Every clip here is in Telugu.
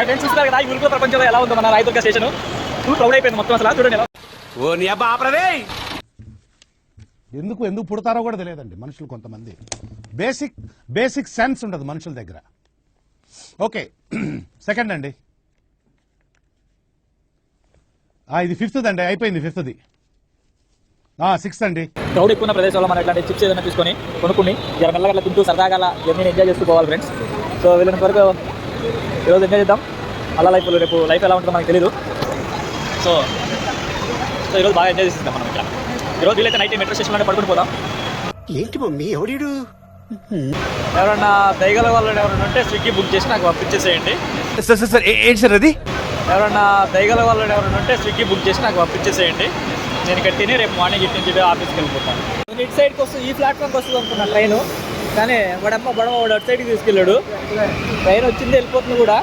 ఫ్రెండ్స్ చూస్తున్నారు కదా యూరోప్ ప్రపంచంలో ఎలా ఉందో మన రాయదుర్గ స్టేషన్ ఫుల్ క్రౌడ్ అయిపోయింది మొత్తం అసలు చూడండి ఎలా. ఓ నీ అబ్బా ఆపరదే. ఎందుకు పుడతారో కూడా తెలియదండి మనుషులు కొంతమంది. బేసిక్ సెన్స్ ఉండదు మనుషుల దగ్గర. ఓకే సెకండ్ అండి, ఇది ఫిఫ్త్ అండి, అయిపోయింది ఫిఫ్త్ది. సిక్స్త్ అండి. క్రౌడ్ ఎక్కువ ఉన్న ప్రదేశంలో మనం ఇట్లాంటి చిప్స్ ఏదైనా తీసుకొని కొనుక్కుని మెల్లగట్లా తింటూ సరదాగా జర్నీని ఎంజాయ్ చేస్తూ పోవాలి ఫ్రెండ్స్. సో వీళ్ళని వరకు ఈరోజు ఎంజాయ్ చేద్దాం. అలా రేపు లైఫ్ ఎలా ఉంటుందో మనకు తెలీదు. సో ఈరోజు బాగా ఎంజాయ్ చేస్తాం మనం ఇక్కడ. ఈరోజు వీళ్ళైతే నైట్ మెట్రో స్టేషన్లోనే పడుకుని పోదాం. ఏంటి మమ్మీ ఎవడీడు? ఎవరన్నా దయగల వాళ్ళు ఎవరైనా ఉంటే స్విగ్గీ బుక్ చేసి నాకు పంపించేసేయండి. సార్ ఏంటి సార్ అది? ఎవరన్నా దయగల వాళ్ళు ఎవరైనా ఉంటే స్విగ్గీ బుక్ చేసి నాకు పంపించేసేయండి. నేను ఇక్కడ తిని రేపు మార్నింగ్ ఇటు నుంచి ఆఫీస్కి వెళ్ళిపోతాను. నేను ఇటు సైడ్కి వస్తుంది, ఈ ప్లాట్ఫామ్కి వస్తుంది అనుకున్నా ట్రైన్, కానీ వాడు అటు సైడ్కి తీసుకెళ్ళాడు. ట్రైన్ వచ్చింది వెళ్ళిపోతుంది కూడా.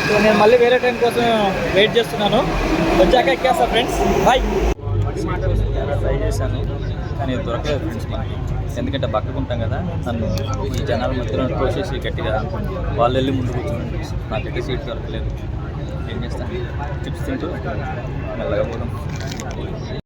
సో నేను మళ్ళీ వేరే ట్రైన్ కోసం వెయిట్ చేస్తున్నాను. వచ్చాక ఎక్కేస్తా ఫ్రెండ్స్. బాయ్. ట్రై చేశాను కానీ దొరకలేదు ఫ్రెండ్స్ మనకి. ఎందుకంటే పక్కకుంటాం కదా, నన్ను ఈ జనాల మధ్యలో కోసేసి గట్టిగా వాళ్ళు వెళ్ళి ముందు కూర్చోండి. నాకైతే సీట్ దొరకలేదు. ఏం చేస్తాను, చిప్స్ తింటూ మెల్లగా పోదాం.